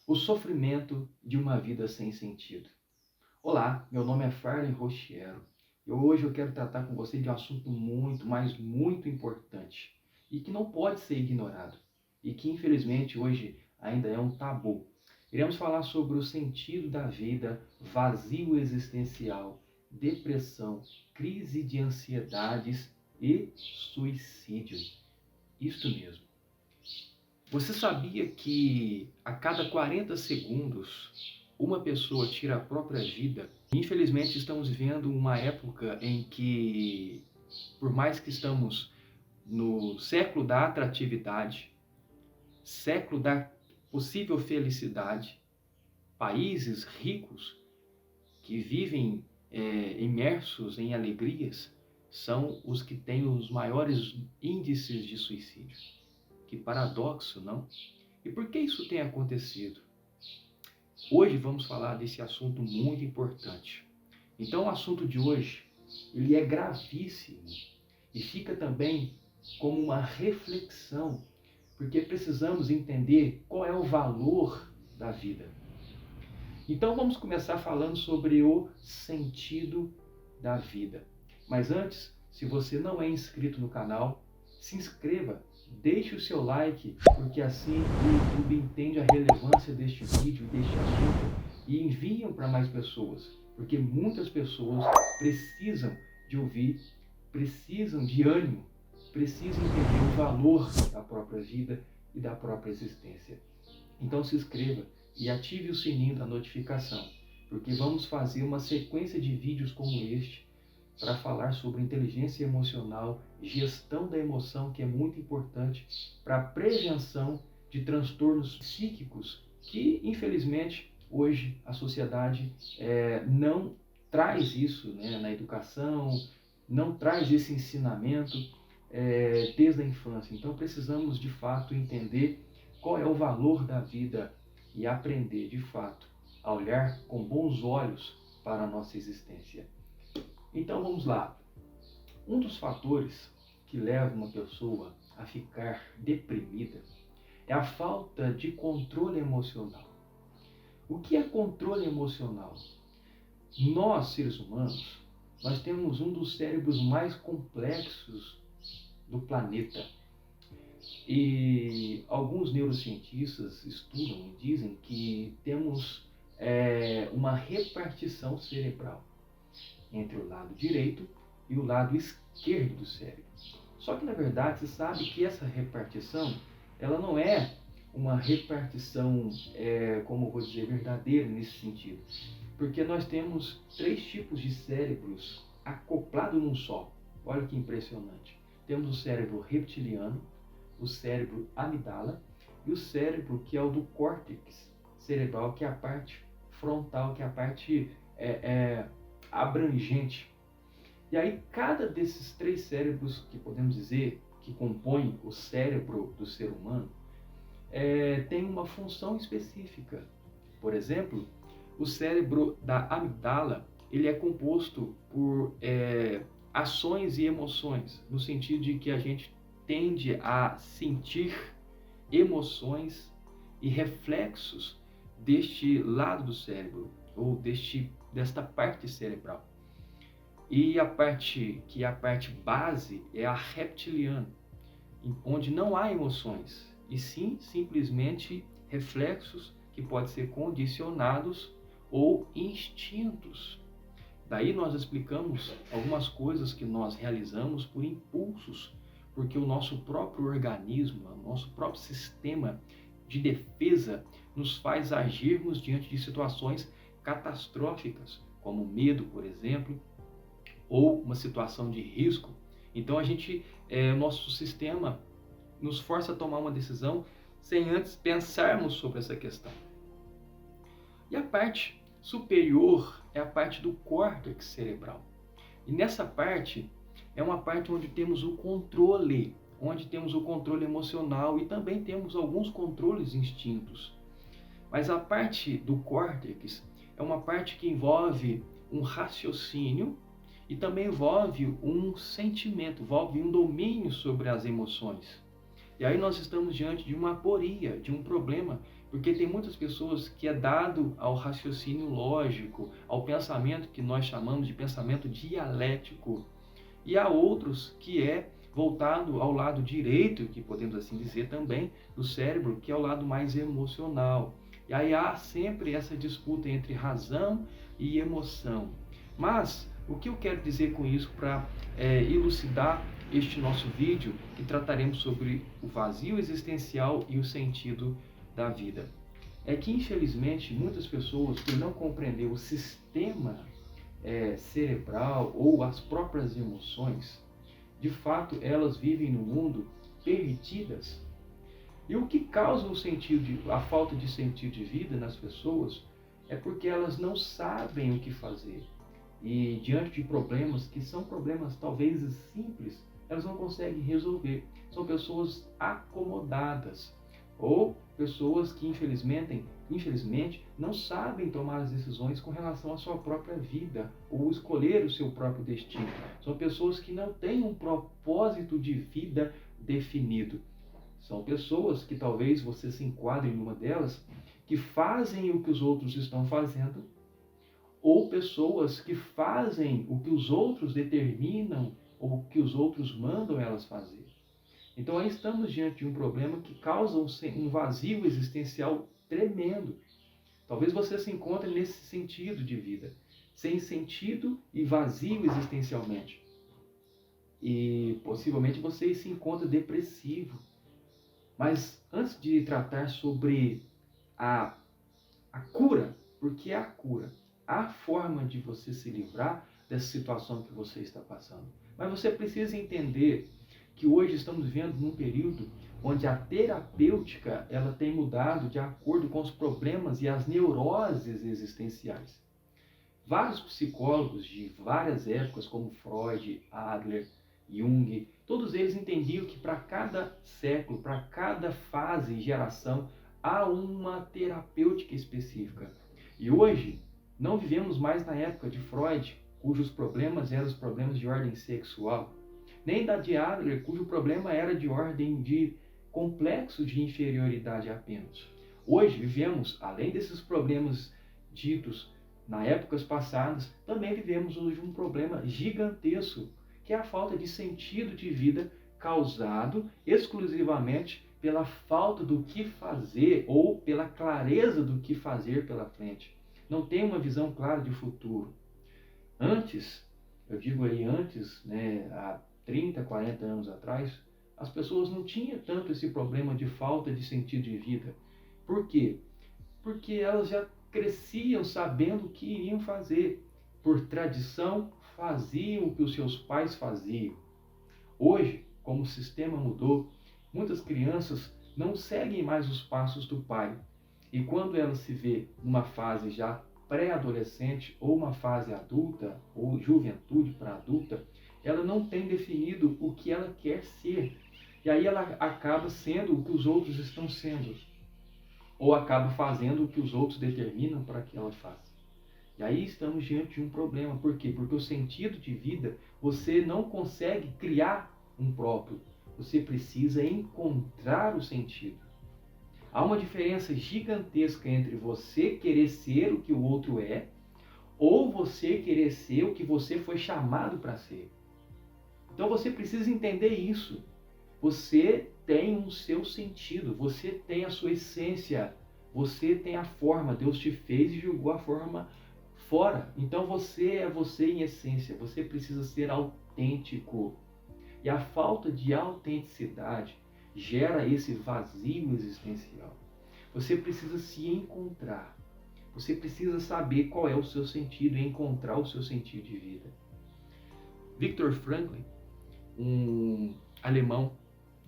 O sofrimento de uma vida sem sentido. Olá, meu nome é Farley Rochiero e hoje eu quero tratar com você de um assunto muito, mas muito importante e que não pode ser ignorado e que infelizmente hoje ainda é um tabu. Iremos falar sobre o sentido da vida, vazio existencial, depressão, crise de ansiedades e suicídio. Isto mesmo. Você sabia que a cada 40 segundos uma pessoa tira a própria vida? Infelizmente estamos vivendo uma época em que, por mais que estamos no século da atratividade, século da possível felicidade, países ricos que vivem imersos em alegrias são os que têm os maiores índices de suicídio. Que paradoxo, não? E por que isso tem acontecido? Hoje vamos falar desse assunto muito importante. Então o assunto de hoje, ele é gravíssimo e fica também como uma reflexão, porque precisamos entender qual é o valor da vida. Então vamos começar falando sobre o sentido da vida. Mas antes, se você não é inscrito no canal, se inscreva, deixe o seu like, porque assim o YouTube entende a relevância deste vídeo, deste assunto e enviam para mais pessoas, porque muitas pessoas precisam de ouvir, precisam de ânimo, precisam entender o valor da própria vida e da própria existência. Então se inscreva e ative o sininho da notificação, porque vamos fazer uma sequência de vídeos como este para falar sobre inteligência emocional, gestão da emoção, que é muito importante para a prevenção de transtornos psíquicos que, infelizmente, hoje a sociedade não traz isso, né, na educação, não traz esse ensinamento desde a infância. Então precisamos, de fato, entender qual é o valor da vida e aprender, de fato, a olhar com bons olhos para a nossa existência. Então vamos lá. Um dos fatores que leva uma pessoa a ficar deprimida é a falta de controle emocional. O que é controle emocional? Nós, seres humanos, nós temos um dos cérebros mais complexos do planeta. E alguns neurocientistas estudam e dizem que temos uma repartição cerebral entre o lado direito e o lado esquerdo do cérebro. Só que, na verdade, você sabe que essa repartição, ela não é uma repartição, como eu vou dizer, verdadeira nesse sentido. Porque nós temos 3 tipos de cérebros acoplados num só. Olha que impressionante. Temos o cérebro reptiliano, o cérebro amígdala e o cérebro que é o do córtex cerebral, que é a parte frontal, que é a parte abrangente. E aí cada desses 3 cérebros, que podemos dizer que compõem o cérebro do ser humano, tem uma função específica. Por exemplo, o cérebro da amígdala, ele é composto por ações e emoções, no sentido de que a gente tende a sentir emoções e reflexos deste lado do cérebro, ou desta parte cerebral. E a parte que é a parte base é a reptiliana, onde não há emoções, e sim simplesmente reflexos que podem ser condicionados ou instintos. Daí nós explicamos algumas coisas que nós realizamos por impulsos, porque o nosso próprio organismo, o nosso próprio sistema de defesa nos faz agirmos diante de situações catastróficas, como medo, por exemplo, ou uma situação de risco. Então o nosso sistema nos força a tomar uma decisão sem antes pensarmos sobre essa questão. E a parte superior é a parte do córtex cerebral. E nessa parte é uma parte onde temos o controle, emocional e também temos alguns controles instintos. Mas a parte do córtex é uma parte que envolve um raciocínio e também envolve um sentimento, envolve um domínio sobre as emoções. E aí nós estamos diante de uma aporia, de um problema Porque tem muitas pessoas que é dado ao raciocínio lógico, ao pensamento que nós chamamos de pensamento dialético, e há outros que é voltado ao lado direito, que podemos assim dizer também, do cérebro, que é o lado mais emocional. E aí há sempre essa disputa entre razão e emoção. Mas o que eu quero dizer com isso para elucidar este nosso vídeo, que trataremos sobre o vazio existencial e o sentido da vida? É que, infelizmente, muitas pessoas, por não compreender o sistema cerebral ou as próprias emoções, de fato, elas vivem no mundo perdidas. E o que causa a falta de sentido de vida nas pessoas é porque elas não sabem o que fazer. E diante de problemas que são problemas talvez simples, elas não conseguem resolver. São pessoas acomodadas ou pessoas que infelizmente não sabem tomar as decisões com relação à sua própria vida ou escolher o seu próprio destino. São pessoas que não têm um propósito de vida definido. São pessoas que talvez você se enquadre em uma delas, que fazem o que os outros estão fazendo, ou pessoas que fazem o que os outros determinam ou o que os outros mandam elas fazer. Então aí estamos diante de um problema que causa um vazio existencial tremendo. Talvez você se encontre nesse sentido de vida, sem sentido e vazio existencialmente. E possivelmente você se encontra depressivo. Mas antes de tratar sobre a cura, porque é a cura, há forma de você se livrar dessa situação que você está passando. Mas você precisa entender que hoje estamos vivendo num período onde a terapêutica ela tem mudado de acordo com os problemas e as neuroses existenciais. Vários psicólogos de várias épocas, como Freud, Adler, Jung, todos eles entendiam que para cada século, para cada fase e geração, há uma terapêutica específica. E hoje, não vivemos mais na época de Freud, cujos problemas eram os problemas de ordem sexual, nem da de Adler, cujo problema era de ordem de complexo de inferioridade apenas. Hoje vivemos, além desses problemas ditos na épocas passadas, também vivemos hoje um problema gigantesco, que é a falta de sentido de vida causado exclusivamente pela falta do que fazer ou pela clareza do que fazer pela frente. Não tem uma visão clara de futuro. Antes, eu digo aí antes, há 30, 40 anos atrás, as pessoas não tinham tanto esse problema de falta de sentido de vida. Por quê? Porque elas já cresciam sabendo o que iriam fazer. Por tradição, faziam o que os seus pais faziam. Hoje, como o sistema mudou, muitas crianças não seguem mais os passos do pai. E quando ela se vê numa fase já pré-adolescente ou uma fase adulta, ou juventude para adulta, ela não tem definido o que ela quer ser. E aí ela acaba sendo o que os outros estão sendo. Ou acaba fazendo o que os outros determinam para que ela faça. E aí estamos diante de um problema. Por quê? Porque o sentido de vida, você não consegue criar um próprio. Você precisa encontrar o sentido. Há uma diferença gigantesca entre você querer ser o que o outro é ou você querer ser o que você foi chamado para ser. Então você precisa entender isso. Você tem um seu sentido, você tem a sua essência, você tem a forma, Deus te fez e jogou a forma fora. Então você é você em essência, você precisa ser autêntico. E a falta de autenticidade gera esse vazio existencial. Você precisa se encontrar. Você precisa saber qual é o seu sentido e encontrar o seu sentido de vida. Viktor Frankl, um alemão,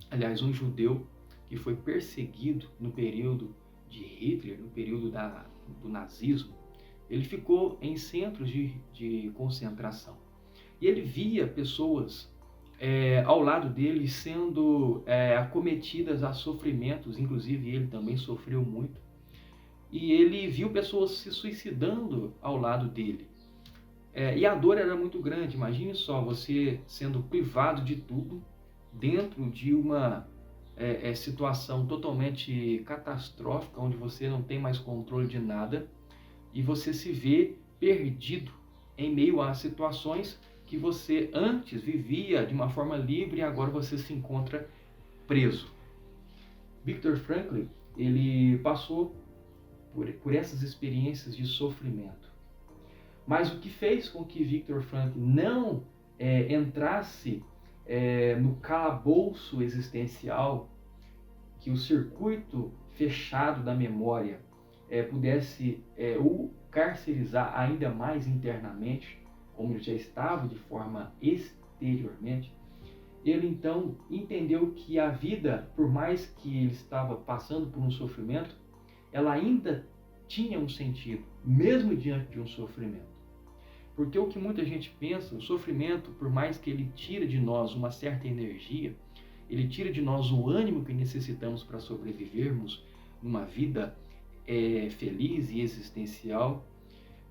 aliás, um judeu que foi perseguido no período de Hitler, no período do nazismo, ele ficou em centros de concentração. E ele via pessoas ao lado dele sendo acometidas a sofrimentos, inclusive ele também sofreu muito. E ele viu pessoas se suicidando ao lado dele. E a dor era muito grande. Imagine só, você sendo privado de tudo dentro de uma situação totalmente catastrófica, onde você não tem mais controle de nada e você se vê perdido em meio a situações que você antes vivia de uma forma livre e agora você se encontra preso. Viktor Frankl, ele passou por essas experiências de sofrimento. Mas o que fez com que Viktor Frankl não entrasse no calabouço existencial, que o circuito fechado da memória pudesse o carcerizar ainda mais internamente, como ele já estava de forma exteriormente, ele então entendeu que a vida, por mais que ele estava passando por um sofrimento, ela ainda tinha um sentido, mesmo diante de um sofrimento. Porque o que muita gente pensa, o sofrimento, por mais que ele tire de nós uma certa energia, ele tira de nós o ânimo que necessitamos para sobrevivermos numa vida feliz e existencial,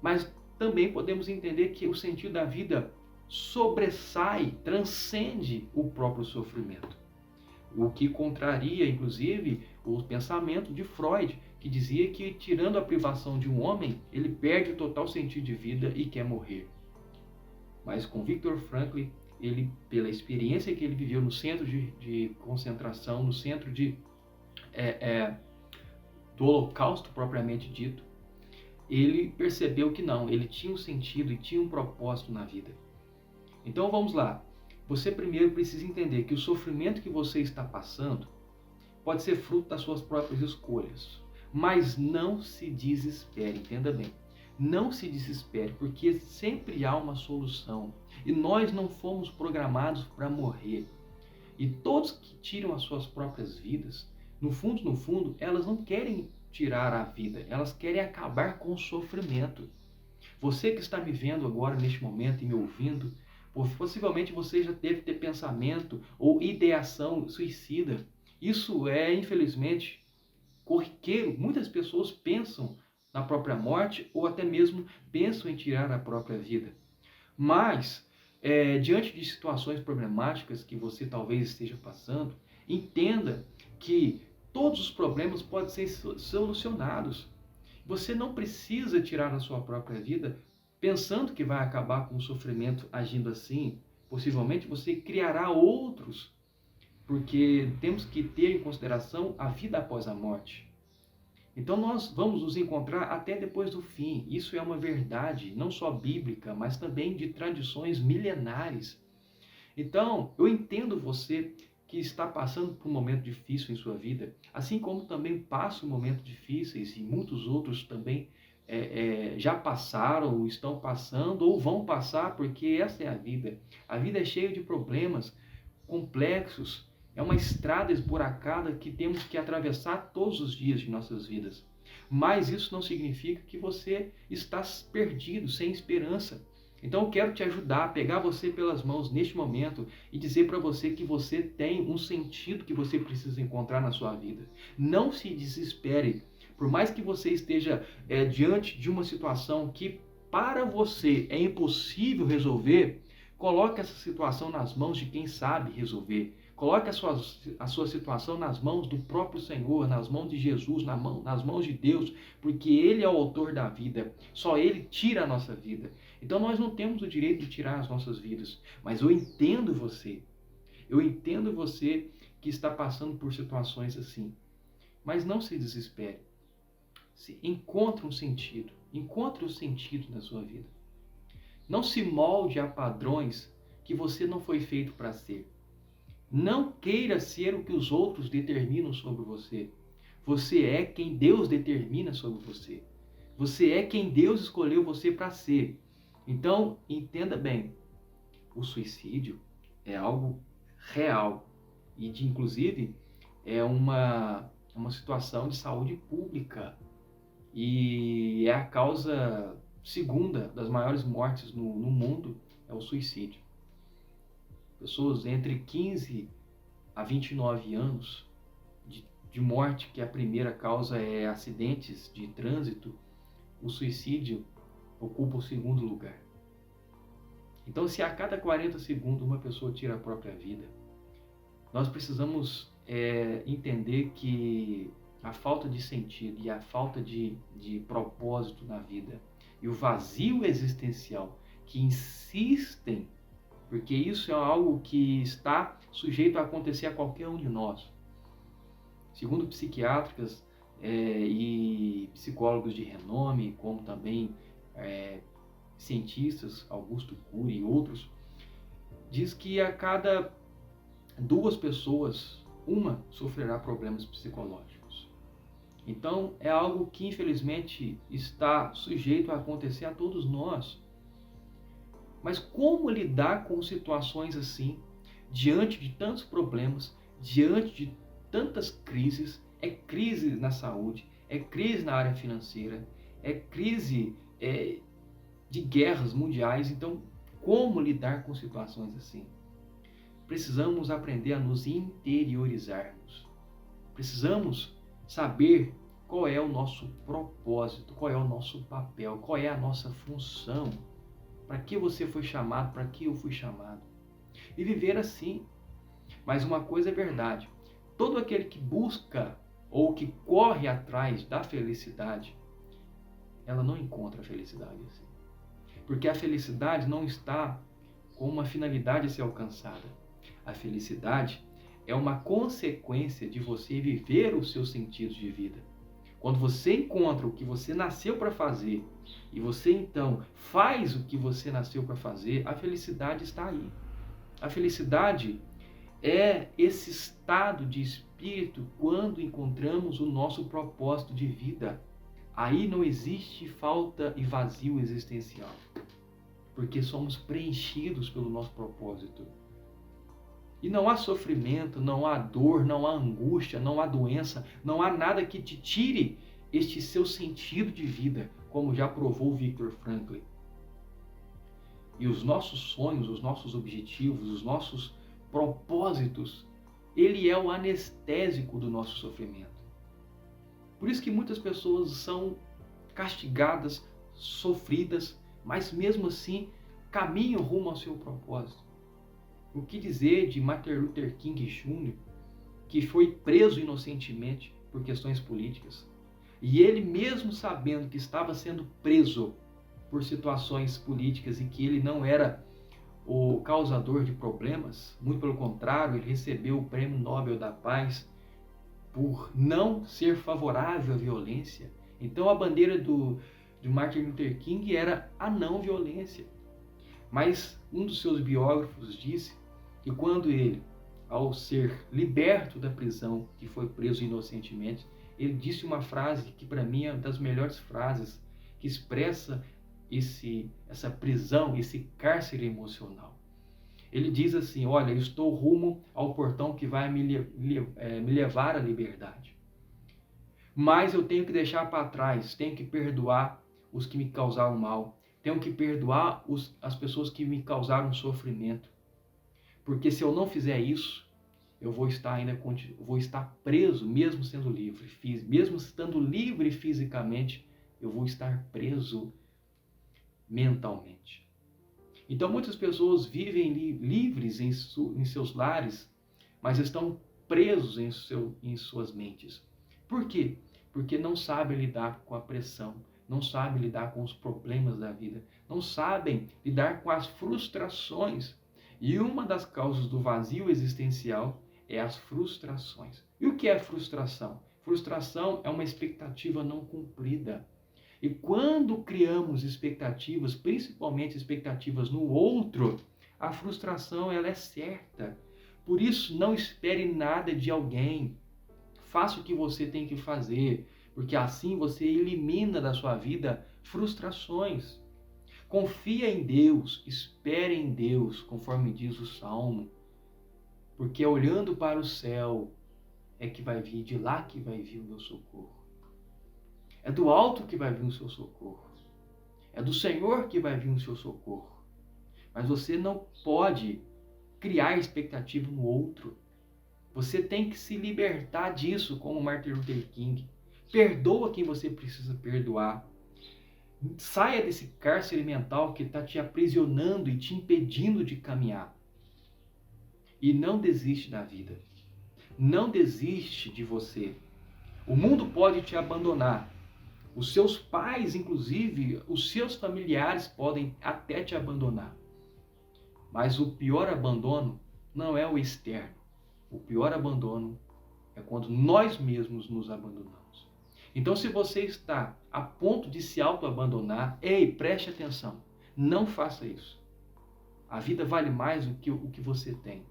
mas também podemos entender que o sentido da vida sobressai, transcende o próprio sofrimento. O que contraria, inclusive, o pensamento de Freud, que dizia que, tirando a privação de um homem, ele perde o total sentido de vida e quer morrer. Mas com Viktor Frankl, ele, pela experiência que ele viveu no centro de concentração, no centro do Holocausto propriamente dito, ele percebeu que não, ele tinha um sentido e tinha um propósito na vida. Então vamos lá. Você primeiro precisa entender que o sofrimento que você está passando pode ser fruto das suas próprias escolhas. Mas não se desespere, entenda bem. Não se desespere, porque sempre há uma solução. E nós não fomos programados para morrer. E todos que tiram as suas próprias vidas, no fundo, elas não querem tirar a vida, elas querem acabar com o sofrimento. Você que está me vendo agora, neste momento, e me ouvindo, possivelmente você já deve ter pensamento ou ideação suicida. Isso é, infelizmente, corriqueiro. Muitas pessoas pensam na própria morte ou até mesmo pensam em tirar a própria vida. Mas, diante de situações problemáticas que você talvez esteja passando, entenda que todos os problemas podem ser solucionados. Você não precisa tirar a sua própria vida pensando que vai acabar com o sofrimento agindo assim. Possivelmente você criará outros, porque temos que ter em consideração a vida após a morte. Então nós vamos nos encontrar até depois do fim. Isso é uma verdade, não só bíblica, mas também de tradições milenares. Então, eu entendo você que está passando por um momento difícil em sua vida, assim como também passo momentos difíceis e muitos outros também já passaram, estão passando ou vão passar, porque essa é a vida. A vida é cheia de problemas complexos, é uma estrada esburacada que temos que atravessar todos os dias de nossas vidas. Mas isso não significa que você está perdido, sem esperança. Então eu quero te ajudar a pegar você pelas mãos neste momento e dizer para você que você tem um sentido que você precisa encontrar na sua vida. Não se desespere. Por mais que você esteja diante de uma situação que para você é impossível resolver, coloque essa situação nas mãos de quem sabe resolver. Coloque a sua situação nas mãos do próprio Senhor, nas mãos de Jesus, nas mãos de Deus, porque Ele é o autor da vida. Só Ele tira a nossa vida. Então nós não temos o direito de tirar as nossas vidas. Mas eu entendo você. Eu entendo você que está passando por situações assim. Mas não se desespere. Encontre um sentido. Encontre o sentido na sua vida. Não se molde a padrões que você não foi feito para ser. Não queira ser o que os outros determinam sobre você. Você é quem Deus determina sobre você. Você é quem Deus escolheu você para ser. Então, entenda bem, o suicídio é algo real e, inclusive, é uma situação de saúde pública e é a causa segunda das maiores mortes no mundo, é o suicídio. Pessoas entre 15 a 29 anos de morte, que a primeira causa é acidentes de trânsito, o suicídio ocupa o segundo lugar. Então, se a cada 40 segundos uma pessoa tira a própria vida, nós precisamos entender que a falta de sentido e a falta de propósito na vida e o vazio existencial que insistem, porque isso é algo que está sujeito a acontecer a qualquer um de nós. Segundo psiquiatras e psicólogos de renome, como também cientistas, Augusto Cury e outros, diz que a cada 2 pessoas, uma sofrerá problemas psicológicos. Então, é algo que infelizmente está sujeito a acontecer a todos nós. Mas como lidar com situações assim, diante de tantos problemas, diante de tantas crises? É crise na saúde, é crise na área financeira, é crise de guerras mundiais. Então, como lidar com situações assim? Precisamos aprender a nos interiorizarmos. Precisamos saber qual é o nosso propósito, qual é o nosso papel, qual é a nossa função. Para que você foi chamado, para que eu fui chamado. E viver assim. Mas uma coisa é verdade. Todo aquele que busca ou que corre atrás da felicidade, ela não encontra a felicidade assim. Porque a felicidade não está com uma finalidade a ser alcançada. A felicidade é uma consequência de você viver os seus sentidos de vida. Quando você encontra o que você nasceu para fazer e você então faz o que você nasceu para fazer, a felicidade está aí. A felicidade é esse estado de espírito quando encontramos o nosso propósito de vida. Aí não existe falta e vazio existencial, porque somos preenchidos pelo nosso propósito. E não há sofrimento, não há dor, não há angústia, não há doença, não há nada que te tire este seu sentido de vida, como já provou Viktor Frankl. E os nossos sonhos, os nossos objetivos, os nossos propósitos, ele é o anestésico do nosso sofrimento. Por isso que muitas pessoas são castigadas, sofridas, mas mesmo assim caminham rumo ao seu propósito. O que dizer de Martin Luther King Jr., que foi preso inocentemente por questões políticas? E ele, mesmo sabendo que estava sendo preso por situações políticas e que ele não era o causador de problemas, muito pelo contrário, ele recebeu o Prêmio Nobel da Paz por não ser favorável à violência. Então a bandeira de Martin Luther King era a não violência. Mas um dos seus biógrafos disse que quando ele, ao ser liberto da prisão, que foi preso inocentemente, ele disse uma frase que para mim é uma das melhores frases que expressa essa prisão, esse cárcere emocional. Ele diz assim: olha, eu estou rumo ao portão que vai me levar à liberdade. Mas eu tenho que deixar para trás, tenho que perdoar os que me causaram mal, tenho que perdoar as pessoas que me causaram sofrimento. Porque se eu não fizer isso, eu vou estar preso, mesmo sendo livre, mesmo estando livre fisicamente, eu vou estar preso mentalmente. Então muitas pessoas vivem livres em seus lares, mas estão presos em suas mentes. Por quê? Porque não sabem lidar com a pressão, não sabem lidar com os problemas da vida, não sabem lidar com as frustrações. E uma das causas do vazio existencial é as frustrações. E o que é frustração? Frustração é uma expectativa não cumprida. E quando criamos expectativas, principalmente expectativas no outro, a frustração ela é certa. Por isso, não espere nada de alguém. Faça o que você tem que fazer, porque assim você elimina da sua vida frustrações. Confia em Deus, espere em Deus, conforme diz o Salmo, porque olhando para o céu é que vai vir, de lá que vai vir o meu socorro. É do alto que vai vir o seu socorro. É do Senhor que vai vir o seu socorro. Mas você não pode criar expectativa no outro. Você tem que se libertar disso, como Martin Luther King. Perdoa quem você precisa perdoar. Saia desse cárcere mental que está te aprisionando e te impedindo de caminhar. E não desiste da vida. não desiste de você. O mundo pode te abandonar. Os seus pais, inclusive, os seus familiares podem até te abandonar. Mas o pior abandono não é o externo. O pior abandono é quando nós mesmos nos abandonamos. Então, se você está a ponto de se auto-abandonar, ei, preste atenção. Não faça isso. A vida vale mais do que o que você tem.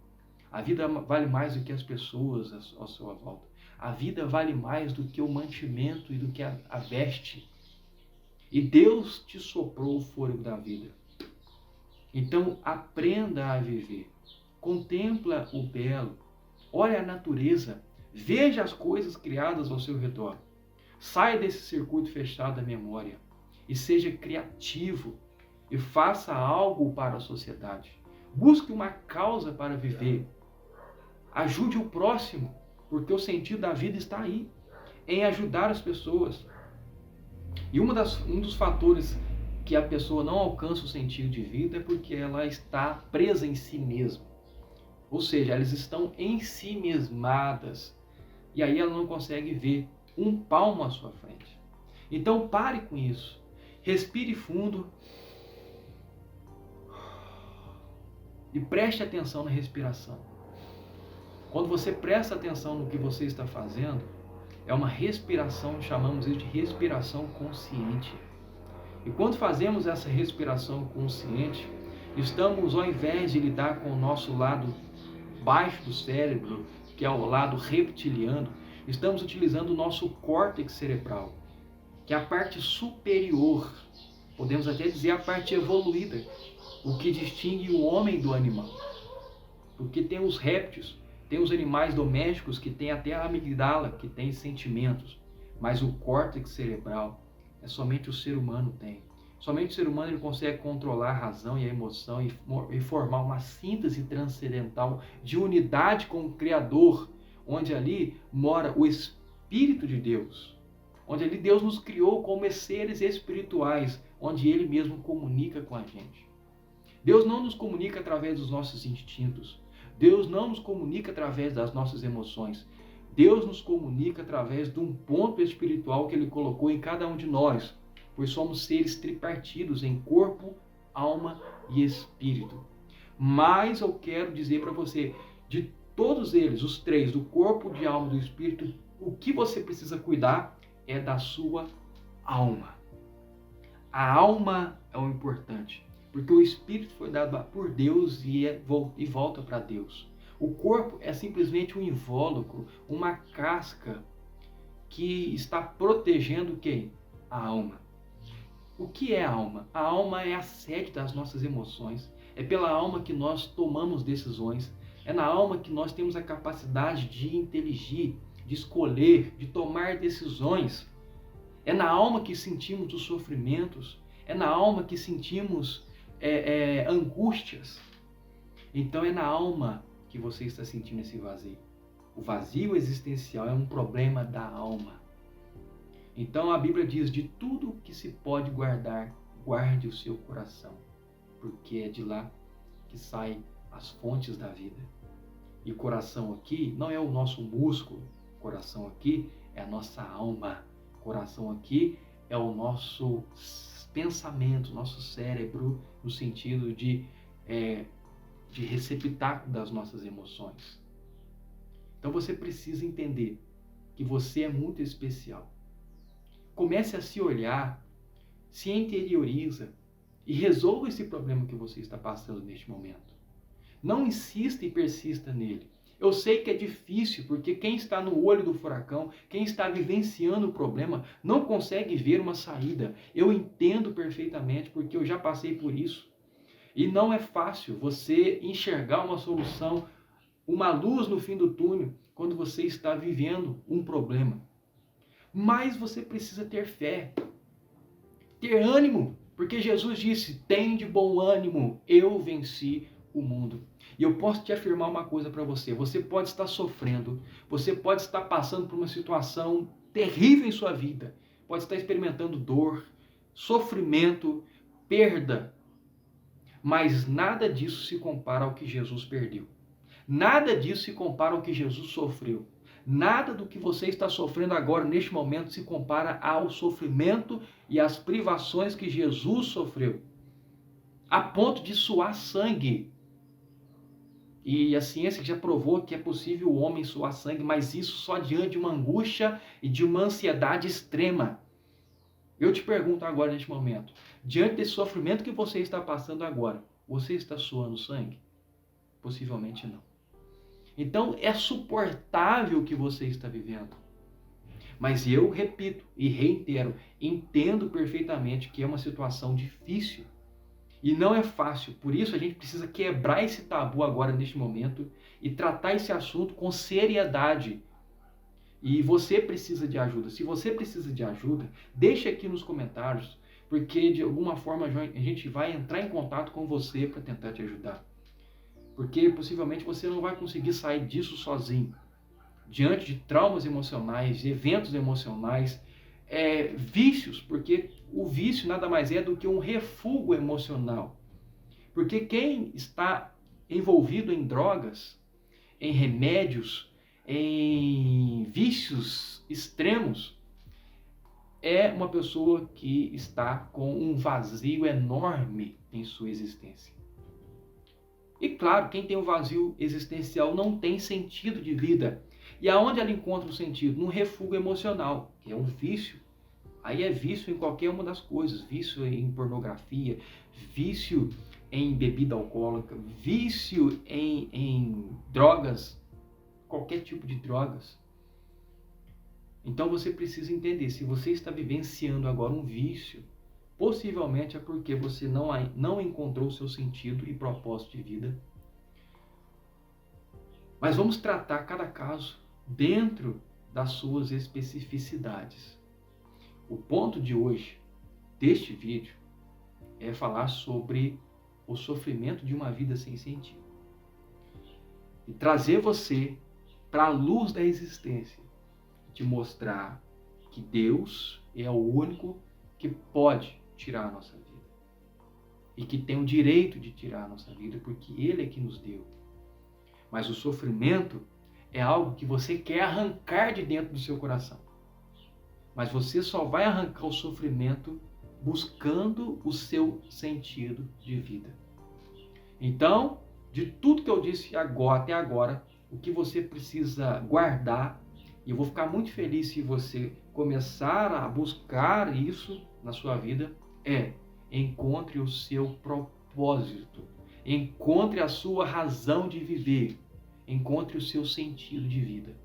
A vida vale mais do que as pessoas à sua volta. A vida vale mais do que o mantimento e do que a veste. E Deus te soprou o fôlego da vida. Então, aprenda a viver. Contempla o belo. Olha a natureza. Veja as coisas criadas ao seu redor. Saia desse circuito fechado da memória. E seja criativo. E faça algo para a sociedade. Busque uma causa para viver. Ajude o próximo, porque o sentido da vida está aí, em ajudar as pessoas. E um dos fatores que a pessoa não alcança o sentido de vida é porque ela está presa em si mesma. Ou seja, elas estão em si mesmadas. E aí ela não consegue ver um palmo à sua frente. Então pare com isso. Respire fundo. E preste atenção na respiração. Quando você presta atenção no que você está fazendo, é uma respiração, chamamos isso de respiração consciente. E quando fazemos essa respiração consciente, estamos, ao invés de lidar com o nosso lado baixo do cérebro, que é o lado reptiliano, estamos utilizando o nosso córtex cerebral, que é a parte superior, podemos até dizer a parte evoluída, o que distingue o homem do animal. Porque tem os répteis, tem os animais domésticos que têm até a amígdala, que tem sentimentos, mas o córtex cerebral é somente o ser humano tem. Somente o ser humano ele consegue controlar a razão e a emoção e formar uma síntese transcendental de unidade com o Criador, onde ali mora o Espírito de Deus, onde ali Deus nos criou como seres espirituais, onde Ele mesmo comunica com a gente. Deus não nos comunica através dos nossos instintos. Deus não nos comunica através das nossas emoções. Deus nos comunica através de um ponto espiritual que Ele colocou em cada um de nós, pois somos seres tripartidos em corpo, alma e espírito. Mas eu quero dizer para você, de todos eles, os três, do corpo, de alma e do espírito, o que você precisa cuidar é da sua alma. A alma é o importante, porque o espírito foi dado por Deus e volta para Deus. O corpo é simplesmente um invólucro, uma casca que está protegendo quem? A alma. O que é a alma? A alma é a sede das nossas emoções. É pela alma que nós tomamos decisões. É na alma que nós temos a capacidade de inteligir, de escolher, de tomar decisões. É na alma que sentimos os sofrimentos. É na alma que sentimos angústias. Então é na alma que você está sentindo esse vazio. O vazio existencial é um problema da alma. Então a Bíblia diz, de tudo que se pode guardar, guarde o seu coração, porque é de lá que saem as fontes da vida. E coração aqui não é o nosso músculo, coração aqui é a nossa alma, coração aqui é o nosso pensamento, nosso cérebro, no sentido de receptáculo das nossas emoções. Então você precisa entender que você é muito especial. Comece a se olhar, se interioriza e resolva esse problema que você está passando neste momento. Não insista e persista nele. Eu sei que é difícil, porque quem está no olho do furacão, quem está vivenciando o problema, não consegue ver uma saída. Eu entendo perfeitamente, porque eu já passei por isso. E não é fácil você enxergar uma solução, uma luz no fim do túnel, quando você está vivendo um problema. Mas você precisa ter fé, ter ânimo, porque Jesus disse, tem de bom ânimo, eu venci o mundo. E eu posso te afirmar uma coisa para você, você pode estar sofrendo, você pode estar passando por uma situação terrível em sua vida, pode estar experimentando dor, sofrimento, perda, mas nada disso se compara ao que Jesus perdeu. Nada disso se compara ao que Jesus sofreu. Nada do que você está sofrendo agora, neste momento, se compara ao sofrimento e às privações que Jesus sofreu, a ponto de suar sangue. E a ciência já provou que é possível o homem suar sangue, mas isso só diante de uma angústia e de uma ansiedade extrema. Eu te pergunto agora, neste momento, diante desse sofrimento que você está passando agora, você está suando sangue? Possivelmente não. Então, é suportável o que você está vivendo. Mas eu repito e reitero, entendo perfeitamente que é uma situação difícil. E não é fácil. Por isso, a gente precisa quebrar esse tabu agora, neste momento, e tratar esse assunto com seriedade. E você precisa de ajuda. Se você precisa de ajuda, deixe aqui nos comentários, porque de alguma forma a gente vai entrar em contato com você para tentar te ajudar. Porque possivelmente você não vai conseguir sair disso sozinho. Diante de traumas emocionais, eventos emocionais, vícios, porque o vício nada mais é do que um refúgio emocional. Porque quem está envolvido em drogas, em remédios, em vícios extremos, é uma pessoa que está com um vazio enorme em sua existência. E claro, quem tem um vazio existencial não tem sentido de vida. E aonde ela encontra o sentido? Num refúgio emocional, que é um vício. Aí é vício em qualquer uma das coisas. Vício em pornografia, vício em bebida alcoólica, vício em drogas, qualquer tipo de drogas. Então você precisa entender, se você está vivenciando agora um vício, possivelmente é porque você não encontrou o seu sentido e propósito de vida. Mas vamos tratar cada caso dentro das suas especificidades. O ponto de hoje, deste vídeo, é falar sobre o sofrimento de uma vida sem sentido. E trazer você para a luz da existência. Te mostrar que Deus é o único que pode tirar a nossa vida. E que tem o direito de tirar a nossa vida, porque Ele é que nos deu. Mas o sofrimento é algo que você quer arrancar de dentro do seu coração. Mas você só vai arrancar o sofrimento buscando o seu sentido de vida. Então, de tudo que eu disse até agora, o que você precisa guardar, e eu vou ficar muito feliz se você começar a buscar isso na sua vida, encontre o seu propósito, encontre a sua razão de viver, encontre o seu sentido de vida.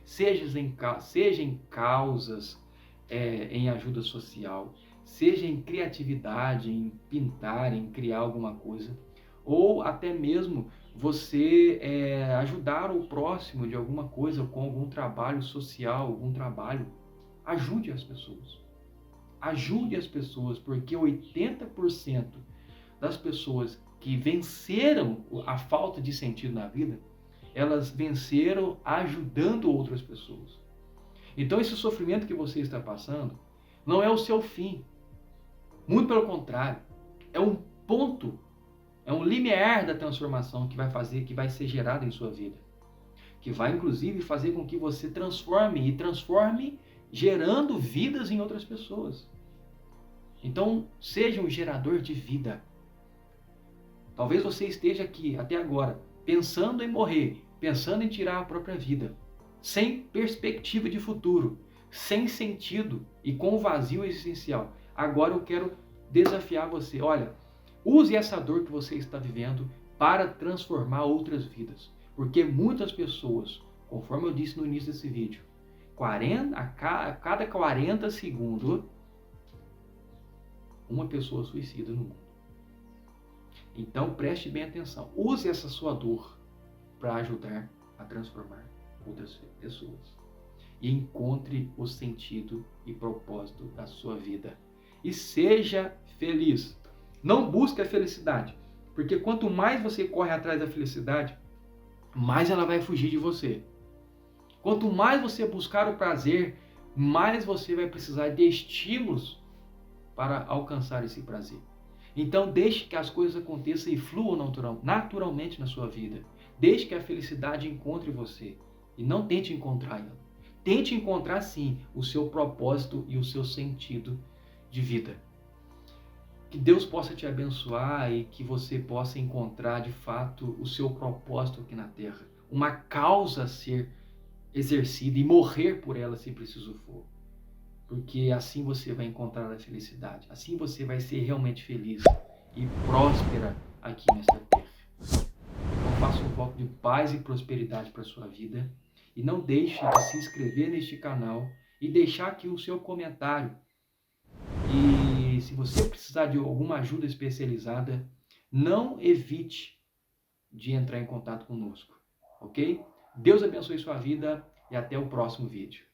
Seja em causas, em ajuda social, seja em criatividade, em pintar, em criar alguma coisa, ou até mesmo você ajudar o próximo de alguma coisa, com algum trabalho social, algum trabalho. Ajude as pessoas. Ajude as pessoas, porque 80% das pessoas que venceram a falta de sentido na vida, elas venceram ajudando outras pessoas. Então esse sofrimento que você está passando não é o seu fim. Muito pelo contrário, é um ponto, é um limiar da transformação que vai ser gerada em sua vida. Que vai inclusive fazer com que você transforme gerando vidas em outras pessoas. Então, seja um gerador de vida. Talvez você esteja aqui até agora pensando em morrer, pensando em tirar a própria vida, sem perspectiva de futuro, sem sentido e com vazio existencial. Agora eu quero desafiar você. Olha, use essa dor que você está vivendo para transformar outras vidas. Porque muitas pessoas, conforme eu disse no início desse vídeo, a cada 40 segundos, uma pessoa suicida no mundo. Então preste bem atenção. Use essa sua dor para ajudar a transformar outras pessoas. E encontre o sentido e propósito da sua vida. E seja feliz. Não busque a felicidade. Porque quanto mais você corre atrás da felicidade, mais ela vai fugir de você. Quanto mais você buscar o prazer, mais você vai precisar de estímulos para alcançar esse prazer. Então deixe que as coisas aconteçam e fluam naturalmente na sua vida. Deixe que a felicidade encontre você e não tente encontrar ela. Tente encontrar sim o seu propósito e o seu sentido de vida. Que Deus possa te abençoar e que você possa encontrar de fato o seu propósito aqui na Terra. Uma causa a ser exercida e morrer por ela se preciso for. Porque assim você vai encontrar a felicidade. Assim você vai ser realmente feliz e próspera aqui nesta terra. Então faça um voto de paz e prosperidade para a sua vida. E não deixe de se inscrever neste canal e deixar aqui o seu comentário. E se você precisar de alguma ajuda especializada, não evite de entrar em contato conosco, ok? Deus abençoe sua vida e até o próximo vídeo.